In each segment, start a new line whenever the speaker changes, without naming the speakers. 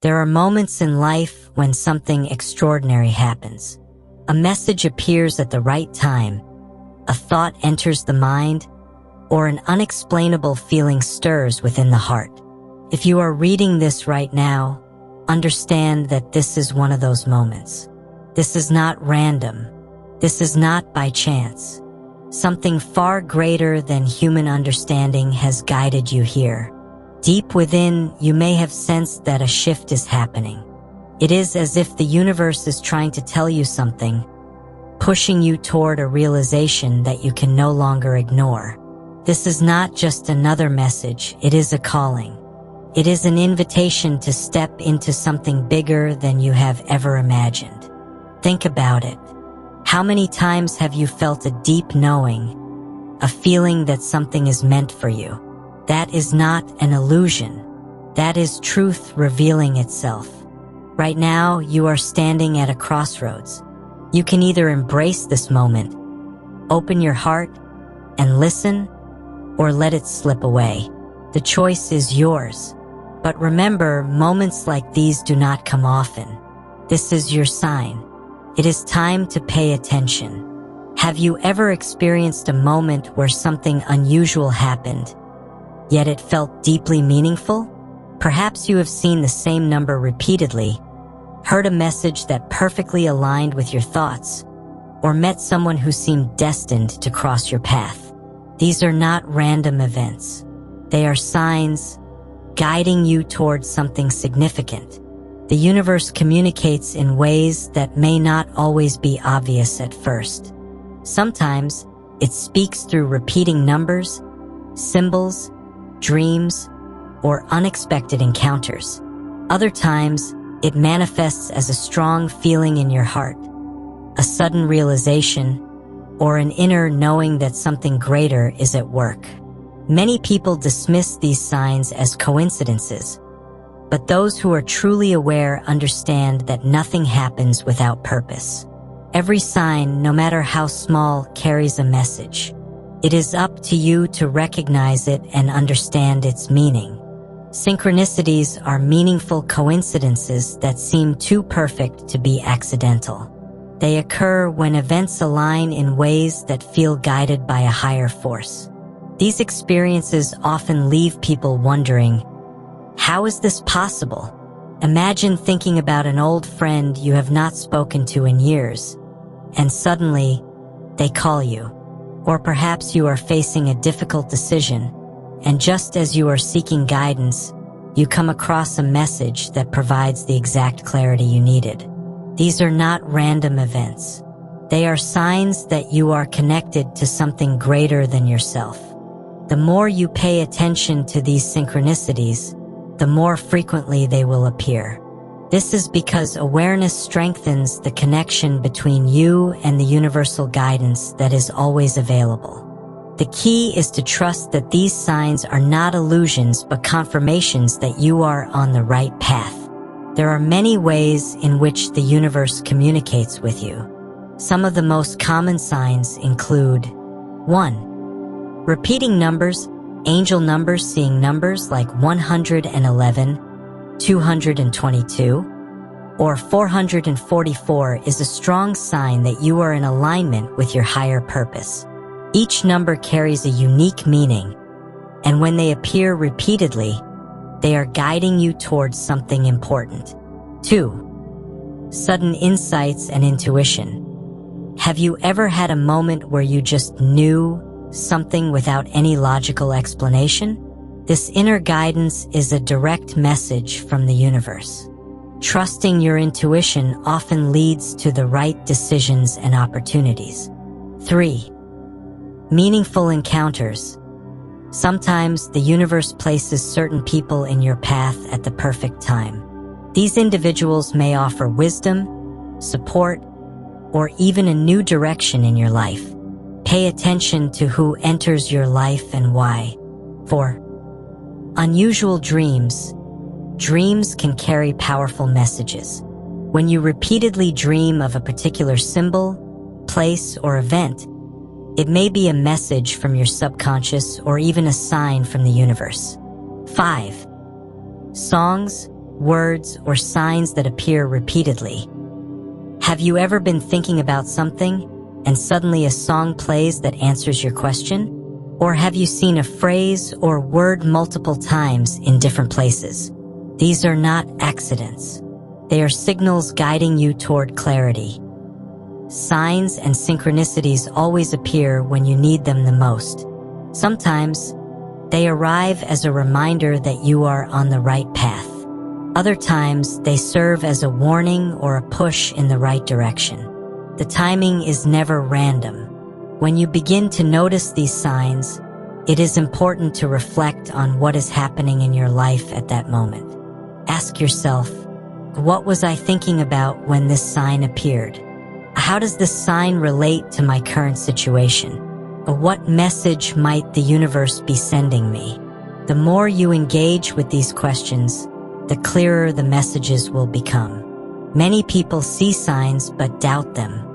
There are moments in life when something extraordinary happens. A message appears at the right time, a thought enters the mind, or an unexplainable feeling stirs within the heart. If you are reading this right now, understand that this is one of those moments. This is not random. This is not by chance. Something far greater than human understanding has guided you here. Deep within, you may have sensed that a shift is happening. It is as if the universe is trying to tell you something, pushing you toward a realization that you can no longer ignore. This is not just another message, it is a calling. It is an invitation to step into something bigger than you have ever imagined. Think about it. How many times have you felt a deep knowing, a feeling that something is meant for you? That is not an illusion. That is truth revealing itself. Right now, you are standing at a crossroads. You can either embrace this moment, open your heart, and listen, or let it slip away. The choice is yours. But remember, moments like these do not come often. This is your sign. It is time to pay attention. Have you ever experienced a moment where something unusual happened, yet it felt deeply meaningful? Perhaps you have seen the same number repeatedly, heard a message that perfectly aligned with your thoughts, or met someone who seemed destined to cross your path. These are not random events. They are signs guiding you towards something significant. The universe communicates in ways that may not always be obvious at first. Sometimes it speaks through repeating numbers, symbols, dreams, or unexpected encounters. Other times, it manifests as a strong feeling in your heart, a sudden realization, or an inner knowing that something greater is at work. Many people dismiss these signs as coincidences, but those who are truly aware understand that nothing happens without purpose. Every sign, no matter how small, carries a message. It is up to you to recognize it and understand its meaning. Synchronicities are meaningful coincidences that seem too perfect to be accidental. They occur when events align in ways that feel guided by a higher force. These experiences often leave people wondering, how is this possible? Imagine thinking about an old friend you have not spoken to in years, and suddenly, they call you. Or perhaps you are facing a difficult decision, and just as you are seeking guidance, you come across a message that provides the exact clarity you needed. These are not random events. They are signs that you are connected to something greater than yourself. The more you pay attention to these synchronicities, the more frequently they will appear. This is because awareness strengthens the connection between you and the universal guidance that is always available. The key is to trust that these signs are not illusions but confirmations that you are on the right path. There are many ways in which the universe communicates with you. Some of the most common signs include 1. Repeating numbers, angel numbers. Seeing numbers like 111, 222, or 444 is a strong sign that you are in alignment with your higher purpose. Each number carries a unique meaning, and when they appear repeatedly, they are guiding you towards something important. 2. Sudden insights and intuition. Have you ever had a moment where you just knew something without any logical explanation? This inner guidance is a direct message from the universe. Trusting your intuition often leads to the right decisions and opportunities. 3. Meaningful encounters. Sometimes the universe places certain people in your path at the perfect time. These individuals may offer wisdom, support, or even a new direction in your life. Pay attention to who enters your life and why. 4. Unusual dreams. Dreams can carry powerful messages. When you repeatedly dream of a particular symbol, place, or event, it may be a message from your subconscious or even a sign from the universe. 5. Songs, words, or signs that appear repeatedly. Have you ever been thinking about something and suddenly a song plays that answers your question? Or have you seen a phrase or word multiple times in different places? These are not accidents. They are signals guiding you toward clarity. Signs and synchronicities always appear when you need them the most. Sometimes, they arrive as a reminder that you are on the right path. Other times, they serve as a warning or a push in the right direction. The timing is never random. When you begin to notice these signs, it is important to reflect on what is happening in your life at that moment. Ask yourself, what was I thinking about when this sign appeared? How does this sign relate to my current situation? What message might the universe be sending me? The more you engage with these questions, the clearer the messages will become. Many people see signs but doubt them.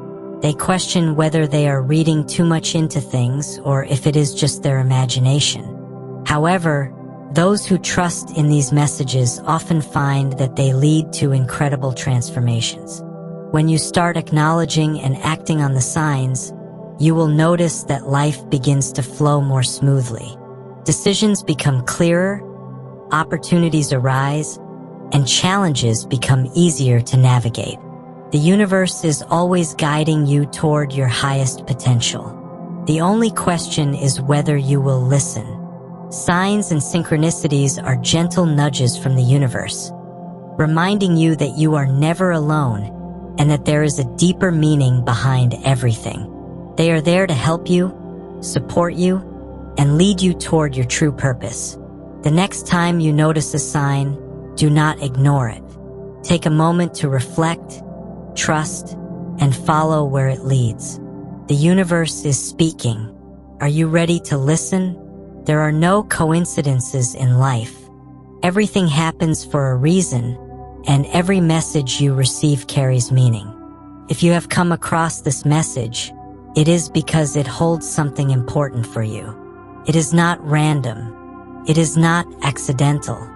They question whether they are reading too much into things or if it is just their imagination. However, those who trust in these messages often find that they lead to incredible transformations. When you start acknowledging and acting on the signs, you will notice that life begins to flow more smoothly. Decisions become clearer, opportunities arise, and challenges become easier to navigate. The universe is always guiding you toward your highest potential. The only question is whether you will listen. Signs and synchronicities are gentle nudges from the universe, reminding you that you are never alone and that there is a deeper meaning behind everything. They are there to help you, support you, and lead you toward your true purpose. The next time you notice a sign, do not ignore it. Take a moment to reflect, trust, and follow where it leads. The universe is speaking. Are you ready to listen? There are no coincidences in life. Everything happens for a reason, and every message you receive carries meaning. If you have come across this message, it is because it holds something important for you. It is not random. It is not accidental.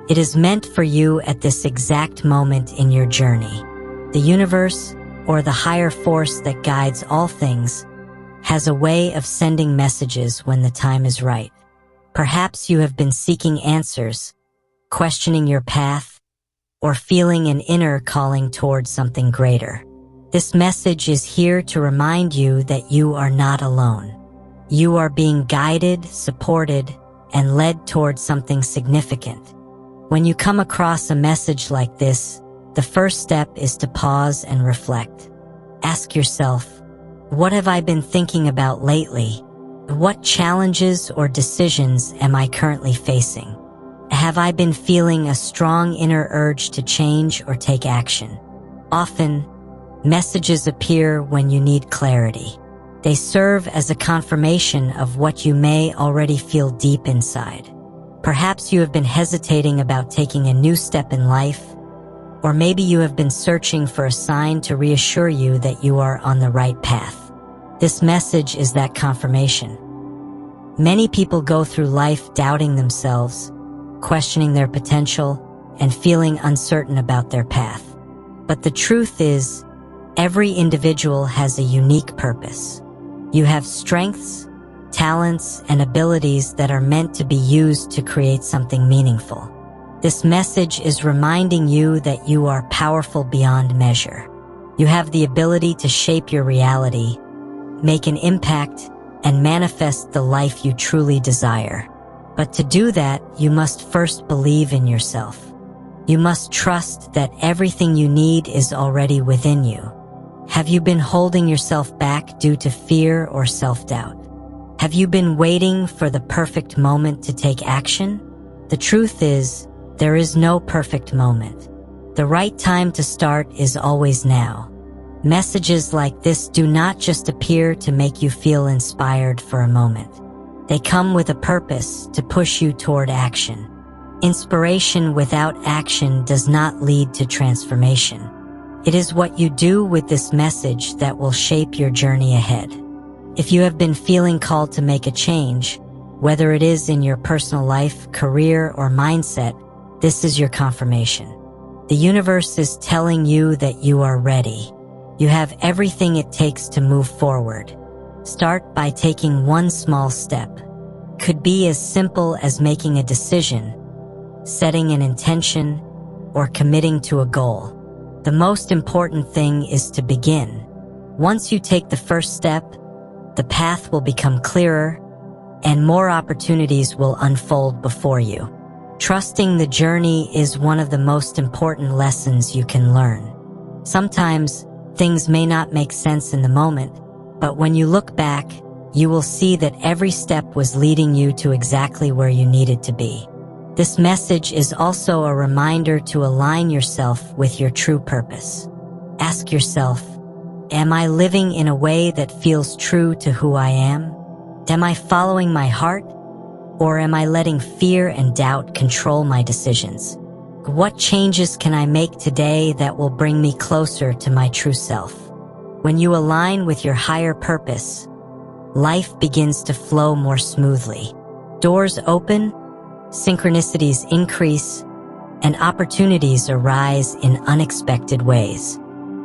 It is meant for you at this exact moment in your journey. The universe, or the higher force that guides all things, has a way of sending messages when the time is right. Perhaps you have been seeking answers, questioning your path, or feeling an inner calling toward something greater. This message is here to remind you that you are not alone. You are being guided, supported, and led toward something significant. When you come across a message like this, the first step is to pause and reflect. Ask yourself, what have I been thinking about lately? What challenges or decisions am I currently facing? Have I been feeling a strong inner urge to change or take action? Often, messages appear when you need clarity. They serve as a confirmation of what you may already feel deep inside. Perhaps you have been hesitating about taking a new step in life, or maybe you have been searching for a sign to reassure you that you are on the right path. This message is that confirmation. Many people go through life doubting themselves, questioning their potential, and feeling uncertain about their path. But the truth is, every individual has a unique purpose. You have strengths, talents, and abilities that are meant to be used to create something meaningful. This message is reminding you that you are powerful beyond measure. You have the ability to shape your reality, make an impact, and manifest the life you truly desire. But to do that, you must first believe in yourself. You must trust that everything you need is already within you. Have you been holding yourself back due to fear or self-doubt? Have you been waiting for the perfect moment to take action? The truth is, there is no perfect moment. The right time to start is always now. Messages like this do not just appear to make you feel inspired for a moment. They come with a purpose to push you toward action. Inspiration without action does not lead to transformation. It is what you do with this message that will shape your journey ahead. If you have been feeling called to make a change, whether it is in your personal life, career, or mindset, this is your confirmation. The universe is telling you that you are ready. You have everything it takes to move forward. Start by taking one small step. Could be as simple as making a decision, setting an intention, or committing to a goal. The most important thing is to begin. Once you take the first step, the path will become clearer and more opportunities will unfold before you. Trusting the journey is one of the most important lessons you can learn. Sometimes things may not make sense in the moment, but when you look back, you will see that every step was leading you to exactly where you needed to be. This message is also a reminder to align yourself with your true purpose. Ask yourself, am I living in a way that feels true to who I am? Am I following my heart? Or am I letting fear and doubt control my decisions? What changes can I make today that will bring me closer to my true self? When you align with your higher purpose, life begins to flow more smoothly. Doors open, synchronicities increase, and opportunities arise in unexpected ways.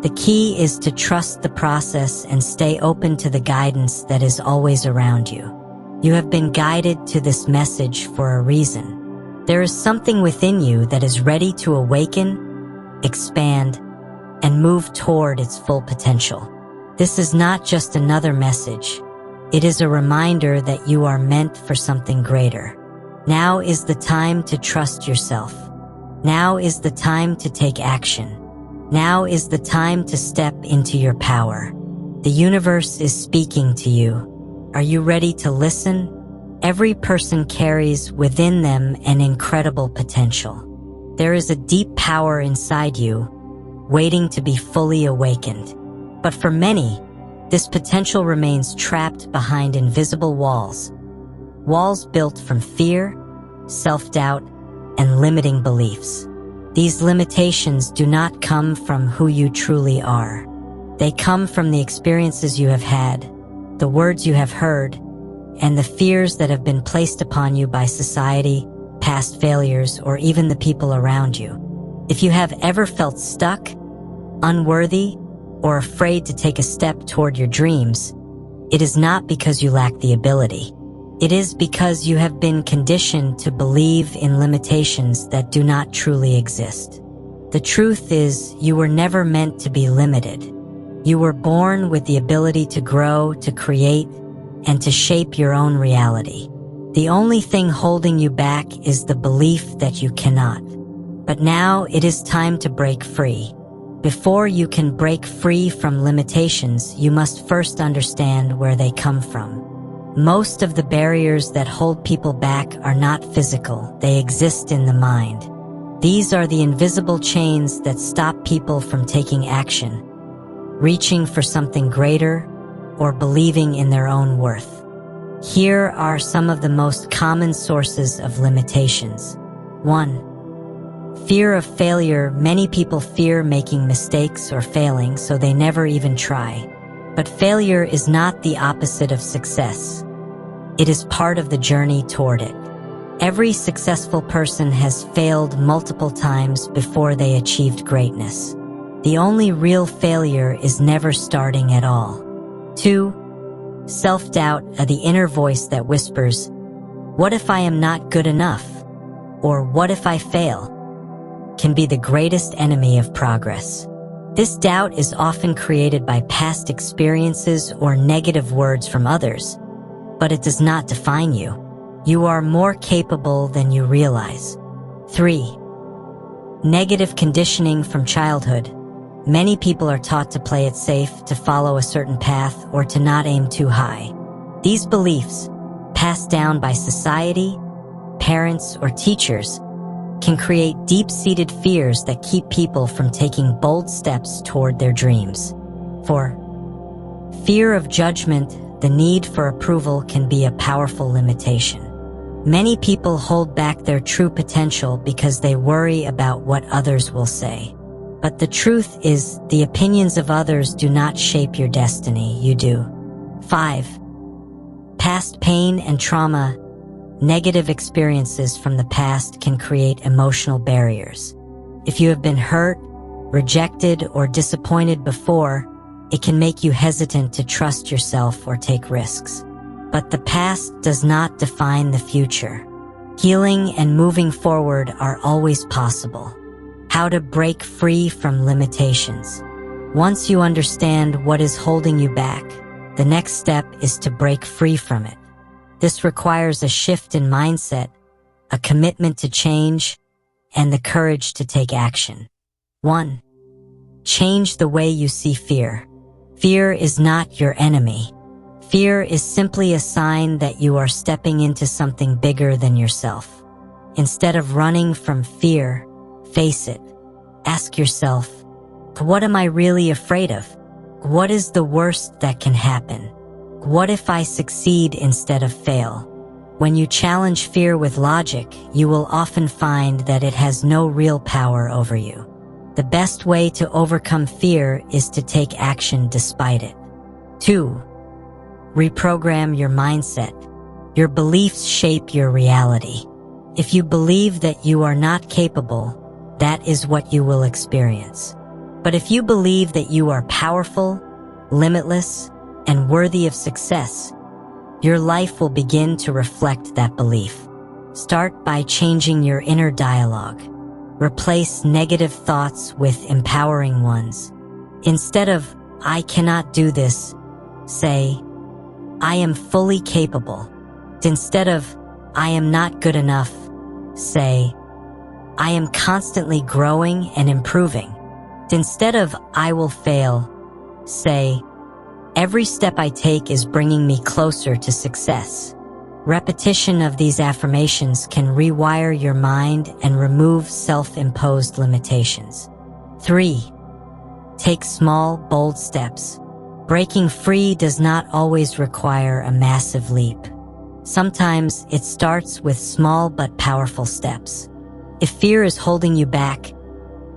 The key is to trust the process and stay open to the guidance that is always around you. You have been guided to this message for a reason. There is something within you that is ready to awaken, expand, and move toward its full potential. This is not just another message. It is a reminder that you are meant for something greater. Now is the time to trust yourself. Now is the time to take action. Now is the time to step into your power. The universe is speaking to you. Are you ready to listen? Every person carries within them an incredible potential. There is a deep power inside you, waiting to be fully awakened. But for many, this potential remains trapped behind invisible walls. Walls built from fear, self-doubt, and limiting beliefs. These limitations do not come from who you truly are. They come from the experiences you have had, the words you have heard, and the fears that have been placed upon you by society, past failures, or even the people around you. If you have ever felt stuck, unworthy, or afraid to take a step toward your dreams, it is not because you lack the ability. It is because you have been conditioned to believe in limitations that do not truly exist. The truth is, you were never meant to be limited. You were born with the ability to grow, to create, and to shape your own reality. The only thing holding you back is the belief that you cannot. But now it is time to break free. Before you can break free from limitations, you must first understand where they come from. Most of the barriers that hold people back are not physical, they exist in the mind. These are the invisible chains that stop people from taking action, reaching for something greater, or believing in their own worth. Here are some of the most common sources of limitations. 1. Fear of failure. Many people fear making mistakes or failing, so they never even try. But failure is not the opposite of success. It is part of the journey toward it. Every successful person has failed multiple times before they achieved greatness. The only real failure is never starting at all. 2. Self-doubt, the inner voice that whispers, "What if I am not good enough?" or "What if I fail?" can be the greatest enemy of progress. This doubt is often created by past experiences or negative words from others, but it does not define you. You are more capable than you realize. 3. Negative conditioning from childhood. Many people are taught to play it safe, to follow a certain path, or to not aim too high. These beliefs, passed down by society, parents, or teachers, can create deep-seated fears that keep people from taking bold steps toward their dreams. 4. Fear of judgment. The need for approval can be a powerful limitation. Many people hold back their true potential because they worry about what others will say. But the truth is, the opinions of others do not shape your destiny, you do. 5. Past pain and trauma. Negative experiences from the past can create emotional barriers. If you have been hurt, rejected, or disappointed before, it can make you hesitant to trust yourself or take risks. But the past does not define the future. Healing and moving forward are always possible. How to break free from limitations. Once you understand what is holding you back, the next step is to break free from it. This requires a shift in mindset, a commitment to change, and the courage to take action. 1. Change the way you see fear. Fear is not your enemy. Fear is simply a sign that you are stepping into something bigger than yourself. Instead of running from fear, face it. Ask yourself, what am I really afraid of? What is the worst that can happen? What if I succeed instead of fail? When you challenge fear with logic, you will often find that it has no real power over you. The best way to overcome fear is to take action despite it. 2. Reprogram your mindset. Your beliefs shape your reality. If you believe that you are not capable, that is what you will experience. But if you believe that you are powerful, limitless, and worthy of success, your life will begin to reflect that belief. Start by changing your inner dialogue. Replace negative thoughts with empowering ones. Instead of, I cannot do this, say, I am fully capable. Instead of, I am not good enough, say, I am constantly growing and improving. Instead of, I will fail, say, every step I take is bringing me closer to success. Repetition of these affirmations can rewire your mind and remove self-imposed limitations. 3. Take small, bold steps. Breaking free does not always require a massive leap. Sometimes it starts with small but powerful steps. If fear is holding you back,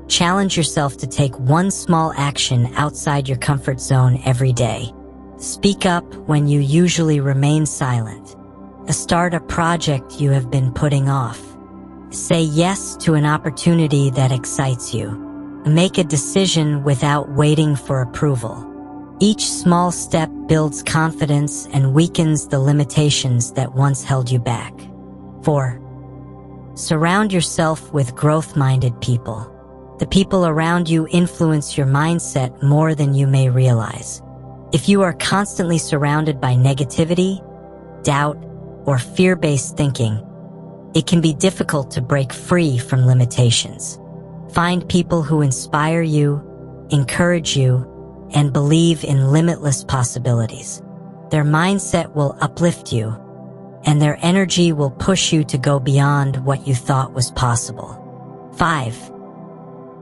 challenge yourself to take one small action outside your comfort zone every day. Speak up when you usually remain silent. Start a project you have been putting off. Say yes to an opportunity that excites you. Make a decision without waiting for approval. Each small step builds confidence and weakens the limitations that once held you back. 4. Surround yourself with growth-minded people. The people around you influence your mindset more than you may realize. If you are constantly surrounded by negativity, doubt, or fear-based thinking, it can be difficult to break free from limitations. Find people who inspire you, encourage you, and believe in limitless possibilities. Their mindset will uplift you, and their energy will push you to go beyond what you thought was possible. 5.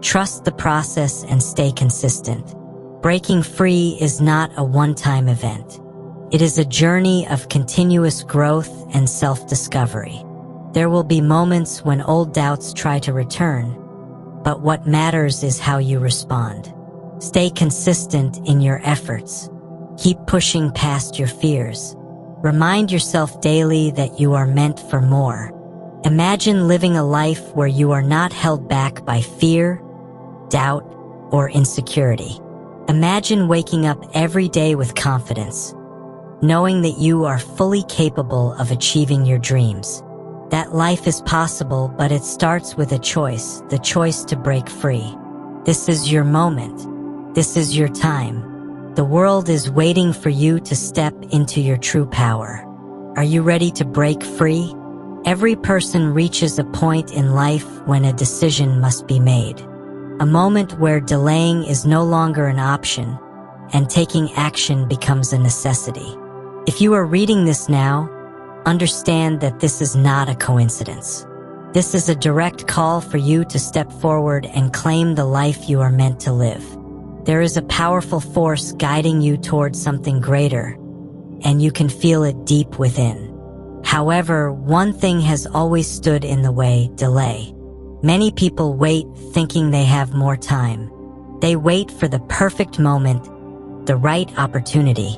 Trust the process and stay consistent. Breaking free is not a one-time event. It is a journey of continuous growth and self-discovery. There will be moments when old doubts try to return, but what matters is how you respond. Stay consistent in your efforts. Keep pushing past your fears. Remind yourself daily that you are meant for more. Imagine living a life where you are not held back by fear, doubt, or insecurity. Imagine waking up every day with confidence, knowing that you are fully capable of achieving your dreams. That life is possible, but it starts with a choice, the choice to break free. This is your moment. This is your time. The world is waiting for you to step into your true power. Are you ready to break free? Every person reaches a point in life when a decision must be made. A moment where delaying is no longer an option and taking action becomes a necessity. If you are reading this now, understand that this is not a coincidence. This is a direct call for you to step forward and claim the life you are meant to live. There is a powerful force guiding you towards something greater, and you can feel it deep within. However, one thing has always stood in the way: delay. Many people wait thinking they have more time. They wait for the perfect moment, the right opportunity,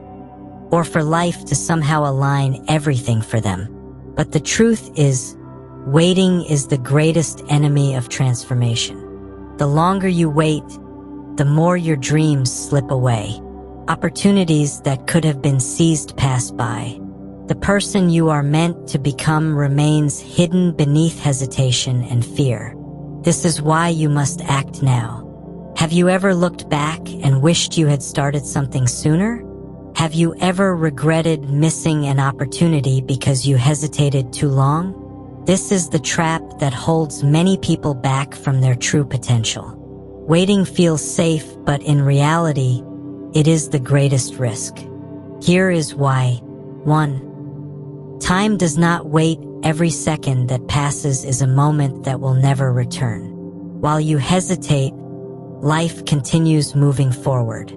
or for life to somehow align everything for them. But the truth is, waiting is the greatest enemy of transformation. The longer you wait, the more your dreams slip away. Opportunities that could have been seized pass by. The person you are meant to become remains hidden beneath hesitation and fear. This is why you must act now. Have you ever looked back and wished you had started something sooner? Have you ever regretted missing an opportunity because you hesitated too long? This is the trap that holds many people back from their true potential. Waiting feels safe, but in reality, it is the greatest risk. Here is why. 1. Time does not wait. Every second that passes is a moment that will never return. While you hesitate, life continues moving forward.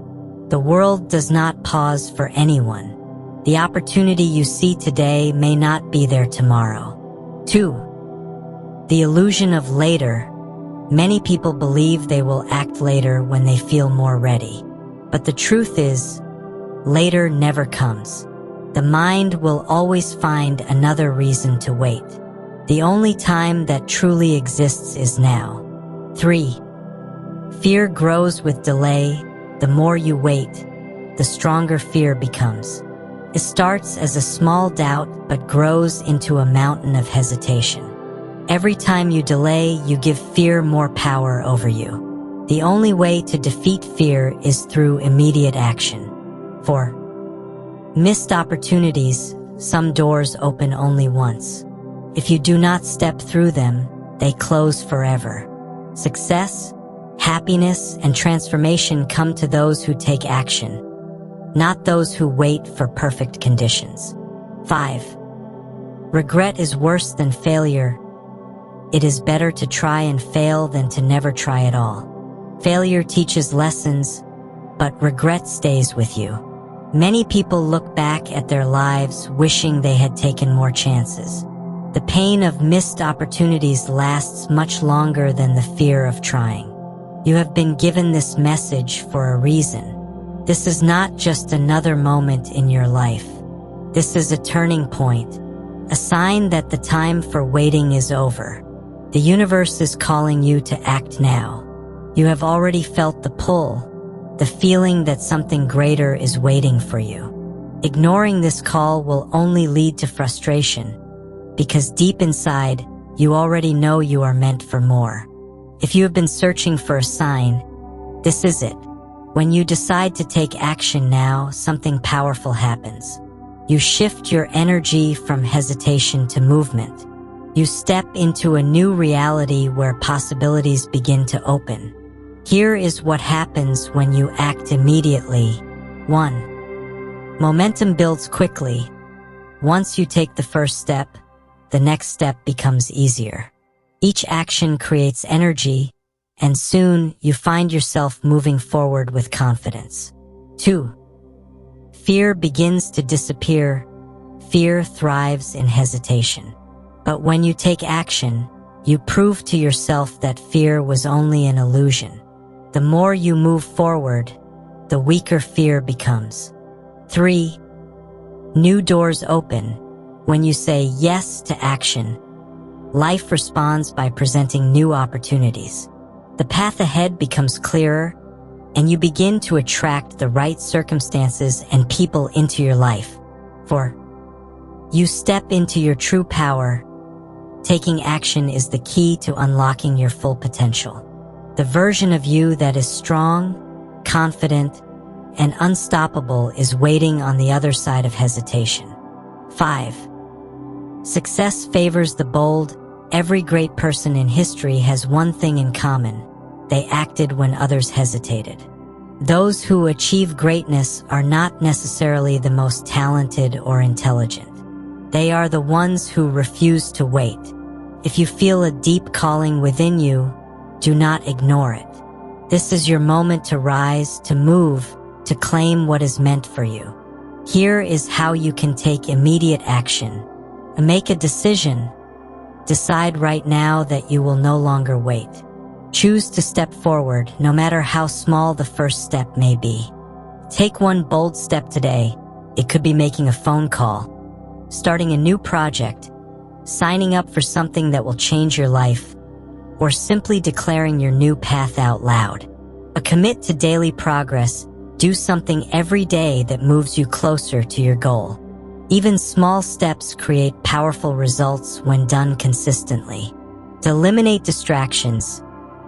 The world does not pause for anyone. The opportunity you see today may not be there tomorrow. 2. The illusion of later. Many people believe they will act later when they feel more ready. But the truth is, later never comes. The mind will always find another reason to wait. The only time that truly exists is now. 3. Fear grows with delay. The more you wait, the stronger fear becomes. It starts as a small doubt but grows into a mountain of hesitation. Every time you delay, you give fear more power over you. The only way to defeat fear is through immediate action. 4. Missed opportunities. Some doors open only once. If you do not step through them, they close forever. Success, happiness, and transformation come to those who take action, not those who wait for perfect conditions. 5. Regret is worse than failure. It is better to try and fail than to never try at all. Failure teaches lessons, but regret stays with you. Many people look back at their lives wishing they had taken more chances. The pain of missed opportunities lasts much longer than the fear of trying. You have been given this message for a reason. This is not just another moment in your life. This is a turning point, a sign that the time for waiting is over. The universe is calling you to act now. You have already felt the pull, the feeling that something greater is waiting for you. Ignoring this call will only lead to frustration, because deep inside, you already know you are meant for more. If you have been searching for a sign, this is it. When you decide to take action now, something powerful happens. You shift your energy from hesitation to movement. You step into a new reality where possibilities begin to open. Here is what happens when you act immediately. 1. Momentum builds quickly. Once you take the first step, the next step becomes easier. Each action creates energy, and soon you find yourself moving forward with confidence. 2. Fear begins to disappear. Fear thrives in hesitation. But when you take action, you prove to yourself that fear was only an illusion. The more you move forward, the weaker fear becomes. 3. New doors open. When you say yes to action, life responds by presenting new opportunities. The path ahead becomes clearer, and you begin to attract the right circumstances and people into your life. 4. You step into your true power. Taking action is the key to unlocking your full potential. The version of you that is strong, confident, and unstoppable is waiting on the other side of hesitation. 5. Success favors the bold. Every great person in history has one thing in common. They acted when others hesitated. Those who achieve greatness are not necessarily the most talented or intelligent. They are the ones who refuse to wait. If you feel a deep calling within you, do not ignore it. This is your moment to rise, to move, to claim what is meant for you. Here is how you can take immediate action. Make a decision. Decide right now that you will no longer wait. Choose to step forward, no matter how small the first step may be. Take one bold step today. It could be making a phone call, starting a new project, signing up for something that will change your life, or simply declaring your new path out loud. A commit to daily progress. Do something every day that moves you closer to your goal. Even small steps create powerful results when done consistently. To eliminate distractions,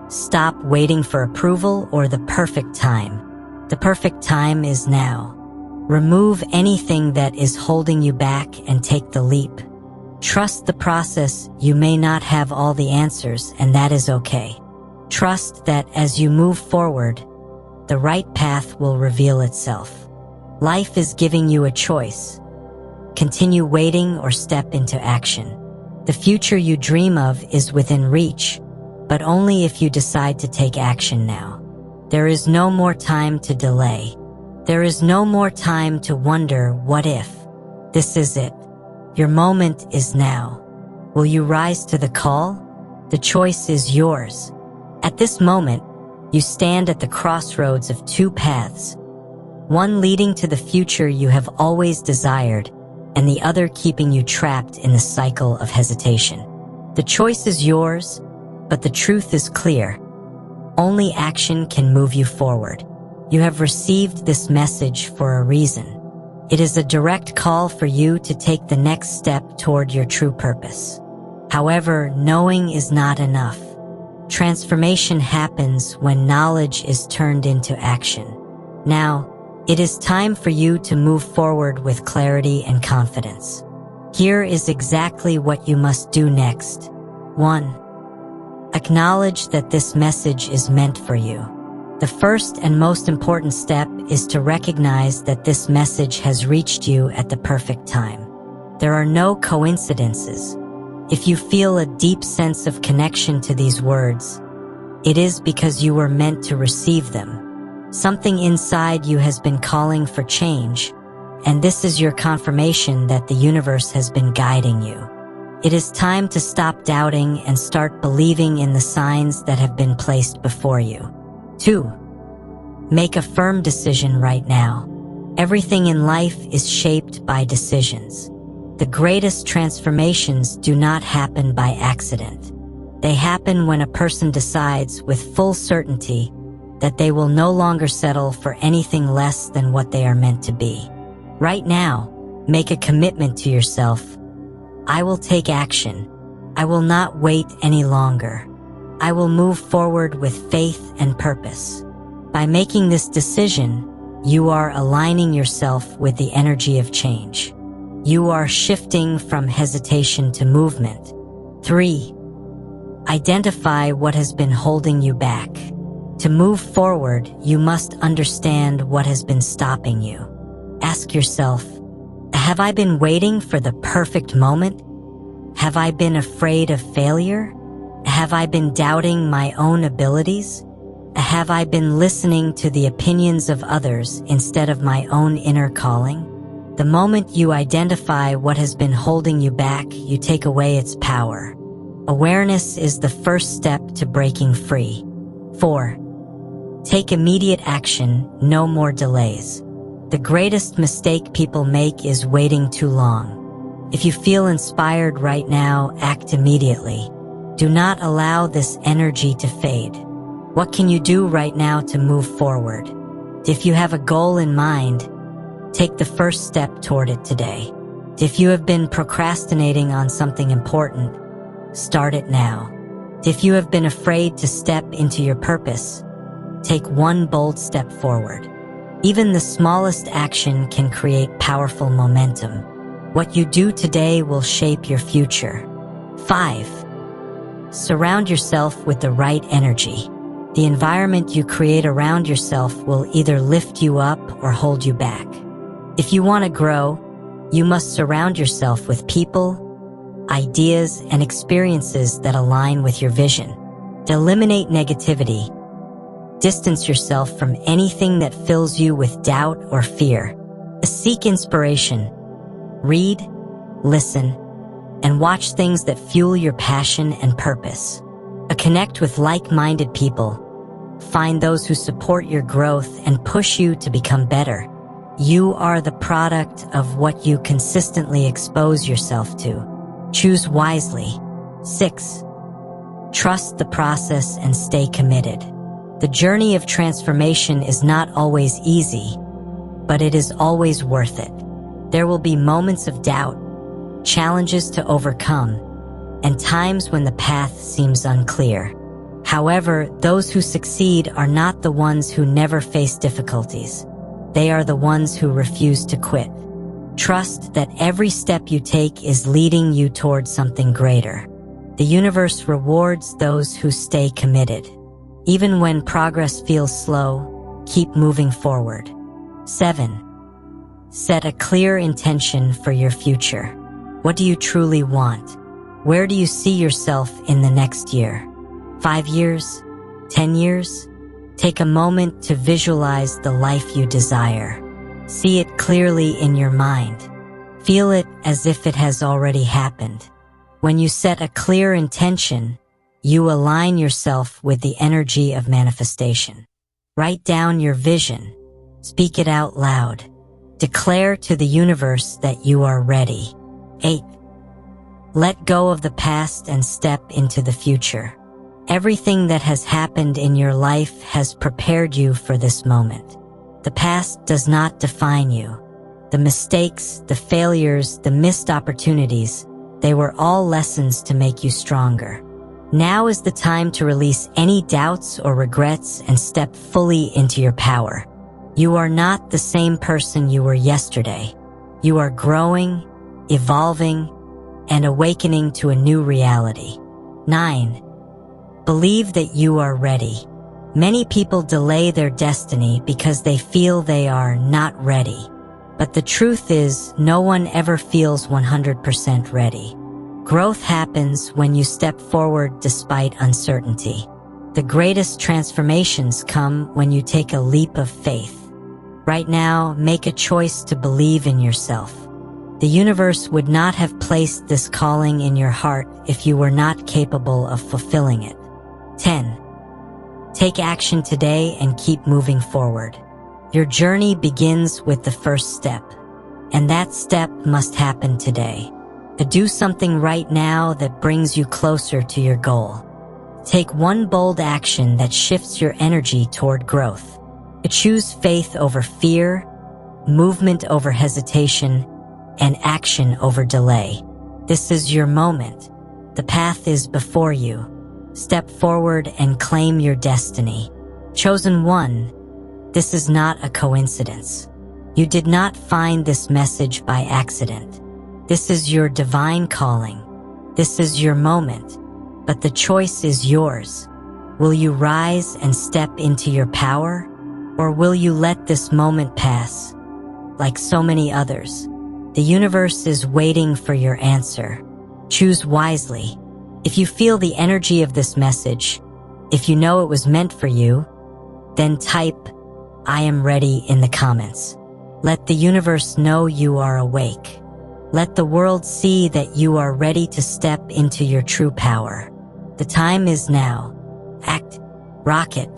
stop waiting for approval or the perfect time. The perfect time is now. Remove anything that is holding you back and take the leap. Trust the process. You may not have all the answers, and that is okay. Trust that as you move forward, the right path will reveal itself. Life is giving you a choice. Continue waiting or step into action. The future you dream of is within reach, but only if you decide to take action now. There is no more time to delay. There is no more time to wonder what if. This is it. Your moment is now. Will you rise to the call? The choice is yours. At this moment, you stand at the crossroads of two paths, one leading to the future you have always desired, and the other keeping you trapped in the cycle of hesitation. The choice is yours, but the truth is clear. Only action can move you forward. You have received this message for a reason. It is a direct call for you to take the next step toward your true purpose. However, knowing is not enough. Transformation happens when knowledge is turned into action. Now, it is time for you to move forward with clarity and confidence. Here is exactly what you must do next. 1. Acknowledge that this message is meant for you. The first and most important step is to recognize that this message has reached you at the perfect time. There are no coincidences. If you feel a deep sense of connection to these words, it is because you were meant to receive them. Something inside you has been calling for change, and this is your confirmation that the universe has been guiding you. It is time to stop doubting and start believing in the signs that have been placed before you. 2. Make a firm decision right now. Everything in life is shaped by decisions. The greatest transformations do not happen by accident. They happen when a person decides with full certainty that they will no longer settle for anything less than what they are meant to be. Right now, make a commitment to yourself. I will take action. I will not wait any longer. I will move forward with faith and purpose. By making this decision, you are aligning yourself with the energy of change. You are shifting from hesitation to movement. 3. Identify what has been holding you back. To move forward, you must understand what has been stopping you. Ask yourself, have I been waiting for the perfect moment? Have I been afraid of failure? Have I been doubting my own abilities? Have I been listening to the opinions of others instead of my own inner calling? The moment you identify what has been holding you back, you take away its power. Awareness is the first step to breaking free. 4. Take immediate action, no more delays. The greatest mistake people make is waiting too long. If you feel inspired right now, act immediately. Do not allow this energy to fade. What can you do right now to move forward? If you have a goal in mind, take the first step toward it today. If you have been procrastinating on something important, start it now. If you have been afraid to step into your purpose, take one bold step forward. Even the smallest action can create powerful momentum. What you do today will shape your future. 5. Surround yourself with the right energy. The environment you create around yourself will either lift you up or hold you back. If you want to grow, you must surround yourself with people, ideas, and experiences that align with your vision. To eliminate negativity, distance yourself from anything that fills you with doubt or fear. Seek inspiration. Read, listen, and watch things that fuel your passion and purpose. Connect with like-minded people. Find those who support your growth and push you to become better. You are the product of what you consistently expose yourself to. Choose wisely. 6. Trust the process and stay committed. The journey of transformation is not always easy, but it is always worth it. There will be moments of doubt, challenges to overcome, and times when the path seems unclear. However, those who succeed are not the ones who never face difficulties. They are the ones who refuse to quit. Trust that every step you take is leading you towards something greater. The universe rewards those who stay committed. Even when progress feels slow, keep moving forward. 7. Set a clear intention for your future. What do you truly want? Where do you see yourself in the next year? 5 years? 10 years? Take a moment to visualize the life you desire. See it clearly in your mind. Feel it as if it has already happened. When you set a clear intention, you align yourself with the energy of manifestation. Write down your vision. Speak it out loud. Declare to the universe that you are ready. 8. Let go of the past and step into the future. Everything that has happened in your life has prepared you for this moment. The past does not define you. The mistakes, the failures, the missed opportunities, they were all lessons to make you stronger. Now is the time to release any doubts or regrets and step fully into your power. You are not the same person you were yesterday. You are growing, evolving, and awakening to a new reality. 9. Believe that you are ready. Many people delay their destiny because they feel they are not ready. But the truth is, no one ever feels 100% ready. Growth happens when you step forward despite uncertainty. The greatest transformations come when you take a leap of faith. Right now, make a choice to believe in yourself. The universe would not have placed this calling in your heart if you were not capable of fulfilling it. 10. Take action today and keep moving forward. Your journey begins with the first step, and that step must happen today. To do something right now that brings you closer to your goal. Take one bold action that shifts your energy toward growth. Choose faith over fear, movement over hesitation, and action over delay. This is your moment. The path is before you. Step forward and claim your destiny. Chosen one, this is not a coincidence. You did not find this message by accident. This is your divine calling. This is your moment, but the choice is yours. Will you rise and step into your power, or will you let this moment pass? Like so many others, the universe is waiting for your answer. Choose wisely. If you feel the energy of this message, if you know it was meant for you, then type, "I am ready" in the comments. Let the universe know you are awake. Let the world see that you are ready to step into your true power. The time is now. Act, rocket,